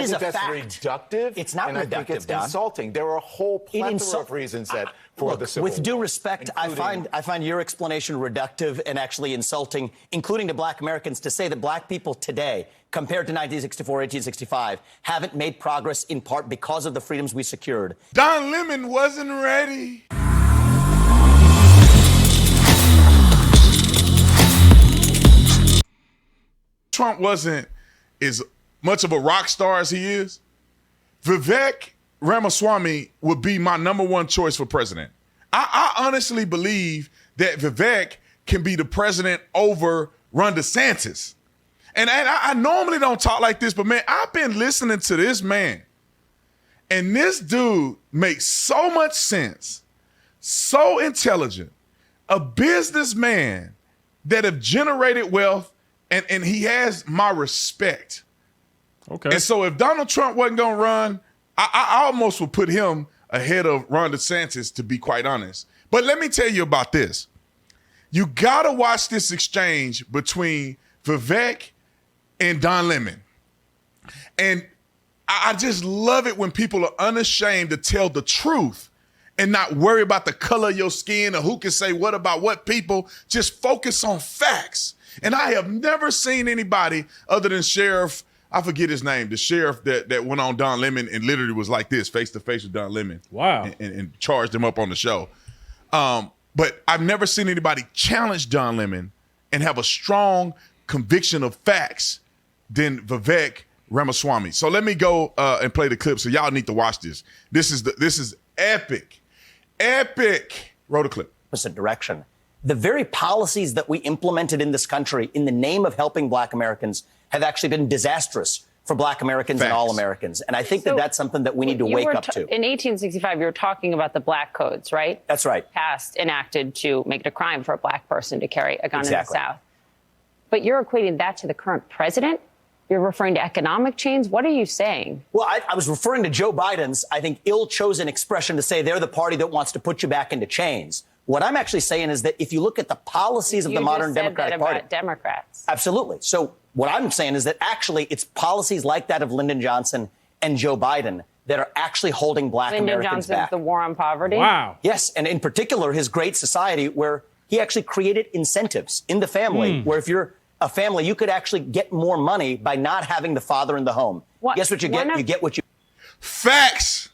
It is a that's fact. reductive. It's not and reductive, I think it's Don. insulting. There are a whole plethora of reasons that for the Civil War. With due respect, including... I find your explanation reductive and actually insulting, including to black Americans, to say that black people today, compared to 1964, 1865, haven't made progress in part because of the freedoms we secured. Don Lemon wasn't ready. Trump wasn't as much of a rock star as he is. Vivek Ramaswamy would be my #1 choice for president. I honestly believe that Vivek can be the president over Ron DeSantis. And I normally don't talk like this, but man, I've been listening to this man. And this dude makes so much sense, so intelligent, a businessman that have generated wealth, and he has my respect. Okay. And so if Donald Trump wasn't going to run, I almost would put him ahead of Ron DeSantis, to be quite honest. But let me tell you about this. You got to watch this exchange between Vivek and Don Lemon. And I just love it when people are unashamed to tell the truth and not worry about the color of your skin or who can say what about what people. Just focus on facts. And I have never seen anybody other than Sheriff, I forget his name, the sheriff that went on Don Lemon and literally was like this, face to face with Don Lemon. Wow. And charged him up on the show. But I've never seen anybody challenge Don Lemon and have a strong conviction of facts than Vivek Ramaswamy. So let me go and play the clip. So y'all need to watch this. This is epic. Epic. Roll the clip. Opposite direction. The very policies that we implemented in this country in the name of helping black Americans have actually been disastrous for black Americans and all Americans. And I think that that's something that we need to wake up to. In 1865, you were talking about the black codes, right? That's right. Passed, enacted to make it a crime for a black person to carry a gun in the South. But you're equating that to the current president? You're referring to economic change? What are you saying? Well, I was referring to Joe Biden's, I think, ill-chosen expression to say they're the party that wants to put you back into chains. What I'm actually saying is that if you look at the policies of the modern Democratic Party. About Democrats. Absolutely. So what I'm saying is that actually it's policies like that of Lyndon Johnson and Joe Biden that are actually holding black Americans back. Lyndon Johnson's the war on poverty? Wow. Yes, and in particular, his Great Society, where he actually created incentives in the family, where if you're a family, you could actually get more money by not having the father in the home. Guess what you get? You get what you... Facts.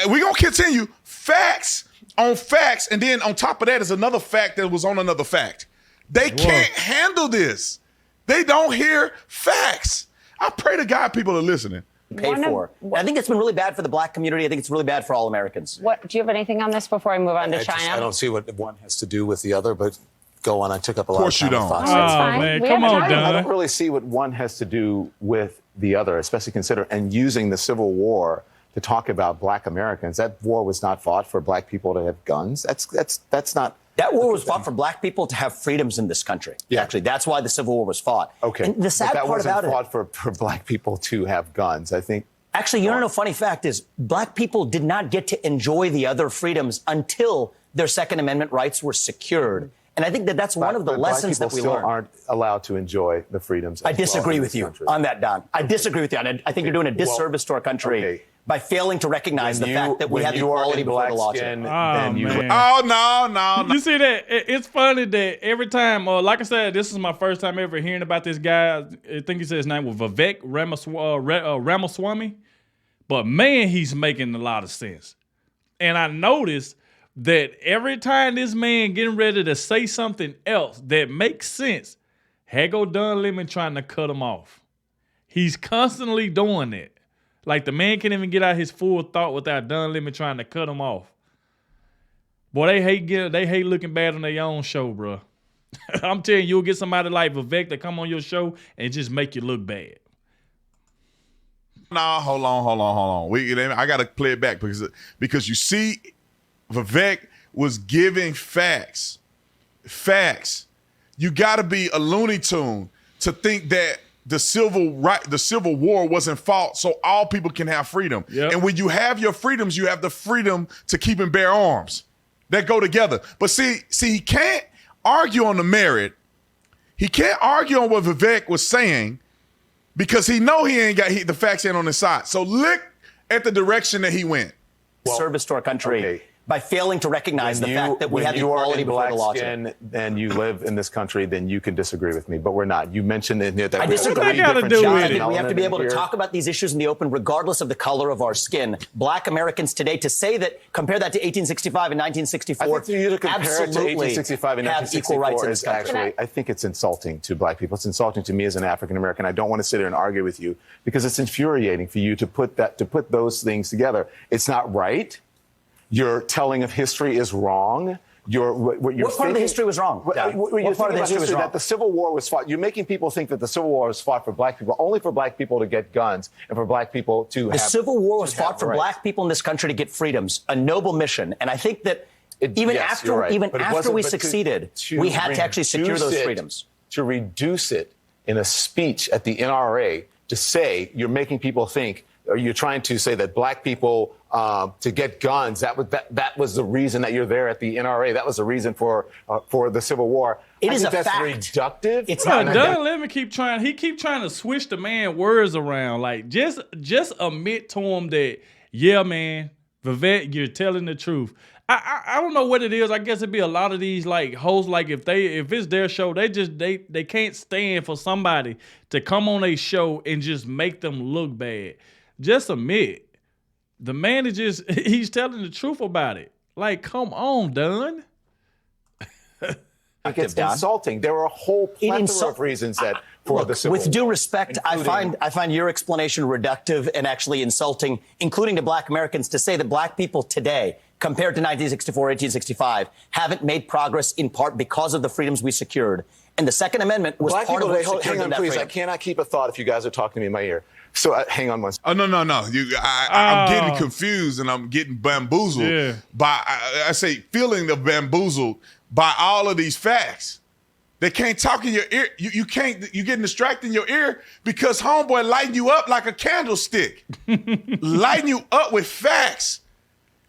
We're going to continue. Facts on facts. And then on top of that is another fact that was on another fact. They can't handle this. They don't hear facts. I pray to God people are listening. Pay for. I think it's been really bad for the black community. I think it's really bad for all Americans. Do you have anything on this before I move on to China? I don't see what one has to do with the other, but go on. I took up a lot of time. Of course you don't. Oh, man, come on, Don. I don't really see what one has to do with the other, especially consider and using the Civil War to talk about black Americans. That war was not fought for black people to have guns. That's not. That war was fought for black people to have freedoms in this country. Yeah. Actually, that's why the Civil War was fought. Okay. And the sad that part wasn't about fought for black people to have guns. I think. Actually, you know, funny fact is black people did not get to enjoy the other freedoms until their Second Amendment rights were secured. And I think that that's one of the lessons that we learned. Black people still aren't allowed to enjoy the freedoms. I disagree with you on that, Don. I disagree with you. I think you're doing a disservice to our country by failing to recognize the fact that we have equality before the law. No. You see that? It's funny that every time, like I said, this is my first time ever hearing about this guy. I think he said his name was Vivek Ramaswamy. But man, he's making a lot of sense. And I noticed that every time this man getting ready to say something else that makes sense, here go Don Lemon trying to cut him off. He's constantly doing it. Like the man can't even get out his full thought without Don Lemon trying to cut him off. Boy, they hate looking bad on their own show, bro. I'm telling you, you'll get somebody like Vivek to come on your show and just make you look bad. Nah, hold on. I got to play it back because you see, Vivek was giving facts. Facts. You got to be a Looney Tune to think that the Civil War wasn't fought so all people can have freedom. Yep. And when you have your freedoms, you have the freedom to keep and bear arms. That go together. But see, he can't argue on the merit. He can't argue on what Vivek was saying because he know he ain't got the facts ain't on his side. So look at the direction that he went. Service to our country by failing to recognize the fact that we have equality before the law. When and you live in this country, then you can disagree with me, but we're not. You mentioned that I disagree. What that got to do with it? We have to be able to talk about these issues in the open, regardless of the color of our skin. Black Americans today, to say that, compare that to 1865 and 1964, I think for you to compare it to 1865 and 1964 equal rights in this country. Actually, I think it's insulting to black people. It's insulting to me as an African American. I don't want to sit here and argue with you because it's infuriating for you to put those things together. It's not right. Your telling of history is wrong. What part of the history was wrong? What part of the history was wrong? That the Civil War was fought. You're making people think that the Civil War was fought for black people, only for black people to get guns and for black people to have. The Civil War was fought for black people in this country to get freedoms, a noble mission. And I think that even after we succeeded, we had to actually secure those freedoms. To reduce it in a speech at the NRA to say you're making people think, or you're trying to say that black people to get guns, that was the reason that you're there at the NRA. That was the reason for the Civil War. It is a fact. That's reductive. It's not. Let me keep trying. He keep trying to switch the man words around. Like just admit to him that, yeah, man, Vivek, you're telling the truth. I don't know what it is. I guess it'd be a lot of these like hosts. Like if it's their show, they can't stand for somebody to come on a show and just make them look bad. Just admit. The man is he's telling the truth about it. Like, come on, Dunn. It's insulting. There are a whole plethora of reasons that for the Civil War. With due respect, I find your explanation reductive and actually insulting, including to black Americans, to say that black people today, compared to 1964, 1865, haven't made progress in part because of the freedoms we secured. And the Second Amendment was part of what secured hang on, that please. freedom. I cannot keep a thought if you guys are talking to me in my ear. So hang on one second. Oh, no. I'm getting confused and I'm getting bamboozled by, I say, feeling the bamboozled by all of these facts. They can't talk in your ear. You can't, you're getting distracted in your ear because homeboy lighting you up like a candlestick. Lighting you up with facts.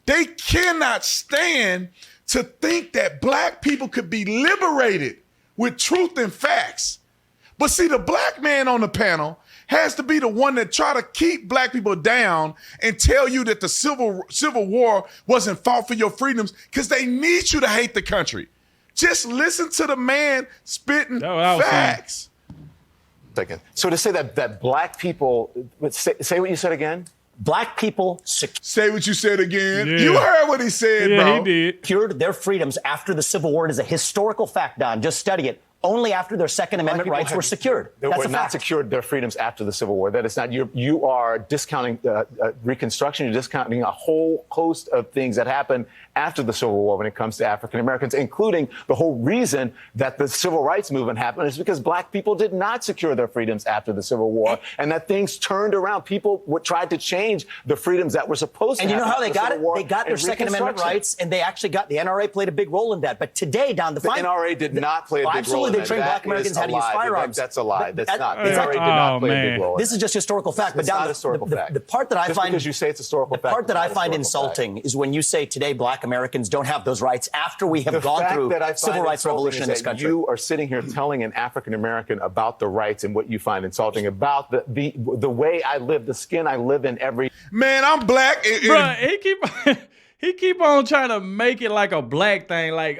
They cannot stand to think that black people could be liberated with truth and facts. But see, the black man on the panel has to be the one that try to keep black people down and tell you that the Civil War wasn't fought for your freedoms because they need you to hate the country. Just listen to the man spitting facts. Second. So to say that black people, say what you said again. Black people say what you said again. Yeah. You heard what he said, bro. Yeah, he did. Secured their freedoms after the Civil War. It is a historical fact, Don. Just study it. Only after their Second Amendment rights were secured. They were not secured their freedoms after the Civil War. That is not, you are discounting Reconstruction. You're discounting a whole host of things that happened after the Civil War when it comes to African Americans, including the whole reason that the Civil Rights Movement happened is because black people did not secure their freedoms after the Civil War, and that things turned around. People tried to change the freedoms that were supposed to happen. And you know how they got it? They got their Second Amendment rights, and they actually got, the NRA played a big role in that. But today, Don, the NRA did not play a big role in that. They trained black Americans how to use firearms. That's a lie. That's not. The NRA did not play a big role. This is just historical fact. It's not historical fact. The part that I find, because you say it's historical fact, the part that I find insulting is when you say today black Americans don't have those rights after we have gone through civil rights revolution in this country. You are sitting here telling an African American about the rights and what you find insulting about the way I live, the skin I live in every. Man, I'm black. Bro, he keep on trying to make it like a black thing. Like,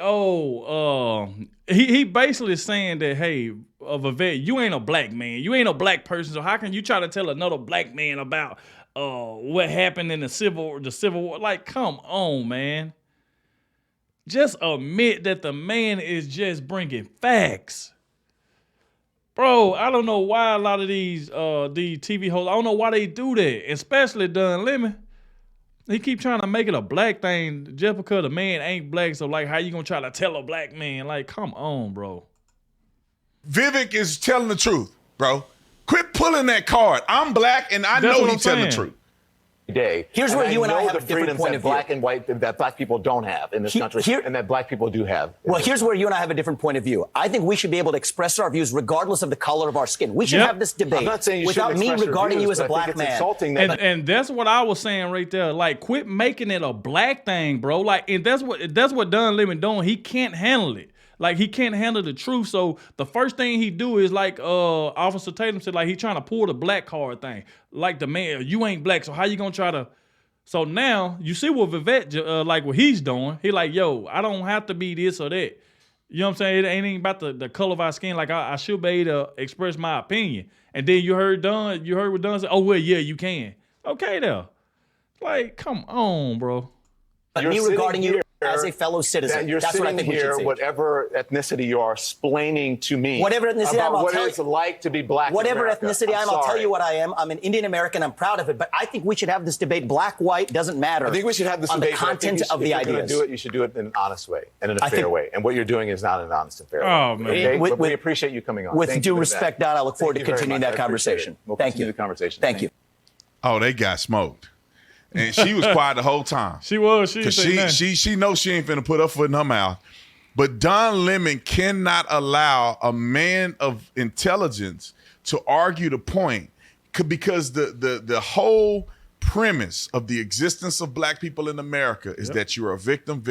he basically saying that, hey, Vivek, you ain't a black man. You ain't a black person. So how can you try to tell another black man about what happened in the Civil War? Like, come on, man. Just admit that the man is just bringing facts. Bro, I don't know why a lot of these TV hosts, I don't know why they do that, especially Don Lemon. He keep trying to make it a black thing just because the man ain't black. So, like, how you going to try to tell a black man? Like, come on, bro. Vivek is telling the truth, bro. Quit pulling that card. I'm black, and I know he's telling the truth. Day. Here's where you and I have a different point of view. Black and white that black people don't have in this country, and that black people do have. Well, here's where you and I have a different point of view. I think we should be able to express our views regardless of the color of our skin. We should have this debate. I'm not saying you without me regarding you as a black man. And that's what I was saying right there. Like, quit making it a black thing, bro. Like, and that's what Don Lemon doing. He can't handle it. Like, he can't handle the truth. So the first thing he do is like Officer Tatum said, like, he trying to pull the black card thing. Like, the man, you ain't black, so how you gonna try to? So now you see what Vivek, like what he's doing. He like, yo, I don't have to be this or that. You know what I'm saying? It ain't about the color of our skin. Like, I should be able to express my opinion. And then you heard what Dunn said, oh, well, yeah, you can. Okay, there. Like, come on, bro. But me regarding you as a fellow citizen. That's what I think we should say. Whatever ethnicity you are explaining to me. Whatever ethnicity I am, what it's like to be black. Whatever ethnicity I am, I'll tell you what I am. I'm an Indian American. I'm proud of it. But I think we should have this debate. Black, white, doesn't matter. I think we should have this debate. On the content of the ideas. If you're going to do it, you should do it in an honest way and in a fair way. And what you're doing is not an honest and fair way. Oh, man. Okay? We appreciate you coming on. With due respect, Don, I look forward to continuing that conversation. We'll Thank continue you. the conversation. Thank you. Oh, they got smoked. And she was quiet the whole time. She was. She knows she ain't finna put her foot in her mouth. But Don Lemon cannot allow a man of intelligence to argue the point because the whole premise of the existence of black people in America is that you're a victim.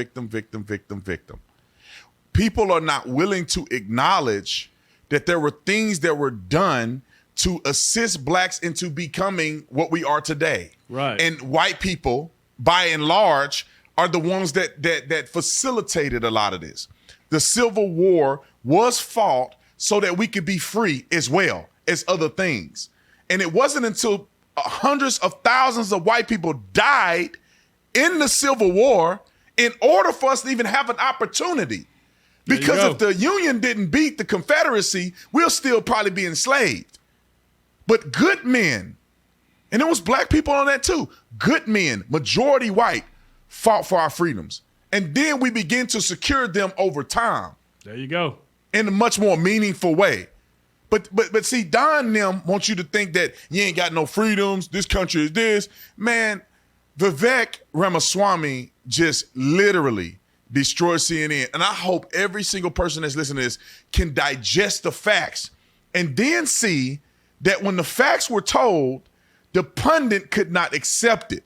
People are not willing to acknowledge that there were things that were done to assist blacks into becoming what we are today. Right. And white people, by and large, are the ones that facilitated a lot of this. The Civil War was fought so that we could be free as well as other things. And it wasn't until hundreds of thousands of white people died in the Civil War in order for us to even have an opportunity. Because if the Union didn't beat the Confederacy, we'll still probably be enslaved. But good men, and there was black people on that too, good men, majority white, fought for our freedoms. And then we begin to secure them over time. There you go. In a much more meaningful way. But see, Don and them want you to think that you ain't got no freedoms, this country is this. Man, Vivek Ramaswamy just literally destroyed CNN. And I hope every single person that's listening to this can digest the facts and then see that when the facts were told, the pundit could not accept it.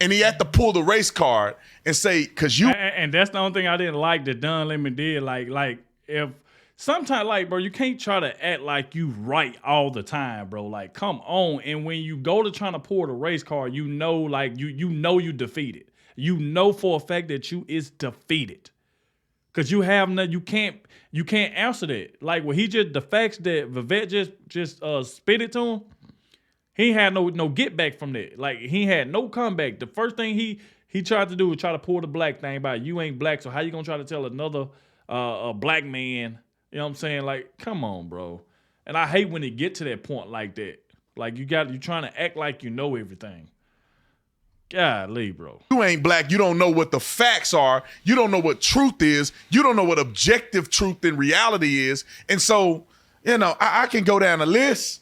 And he had to pull the race card and say, because you... And that's the only thing I didn't like that Don Lemon did. Like if sometimes, like, bro, you can't try to act like you right all the time, bro. Like, come on. And when you go to trying to pull the race card, you know, like, you know you defeated. You know for a fact that you is defeated. Because you have no, you can't answer that. Like, when the facts that Vivek just spit it to him, he had no get back from that. Like, he had no comeback. The first thing he tried to do was try to pull the black thing by you ain't black, so how you gonna try to tell another a black man, you know what I'm saying? Like, come on, bro. And I hate when it get to that point like that. Like, you trying to act like you know everything. Golly, bro. You ain't black. You don't know what the facts are. You don't know what truth is. You don't know what objective truth in reality is. And so, you know, I can go down the list.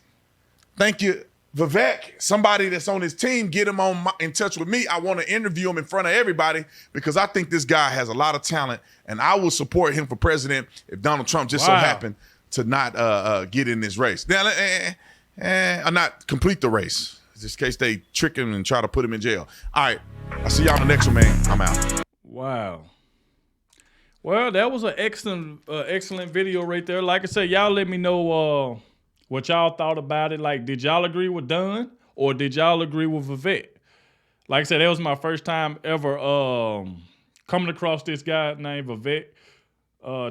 Thank you, Vivek. Somebody that's on his team, get him in touch with me. I want to interview him in front of everybody because I think this guy has a lot of talent, and I will support him for president if Donald Trump just so happened to not get in this race. Now, not complete the race. Just in case they trick him and try to put him in jail. All right. I'll see y'all in the next one, man. I'm out. Wow. Well, that was an excellent video right there. Like I said, y'all let me know what y'all thought about it. Like, did y'all agree with Dunn or did y'all agree with Vivek? Like I said, that was my first time ever coming across this guy named Vivek.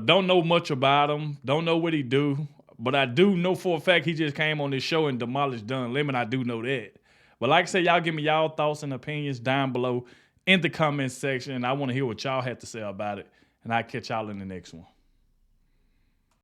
Don't know much about him. Don't know what he do. But I do know for a fact he just came on this show and demolished Don Lemon. I do know that. But like I said, y'all give me y'all thoughts and opinions down below in the comment section. I want to hear what y'all had to say about it. And I'll catch y'all in the next one.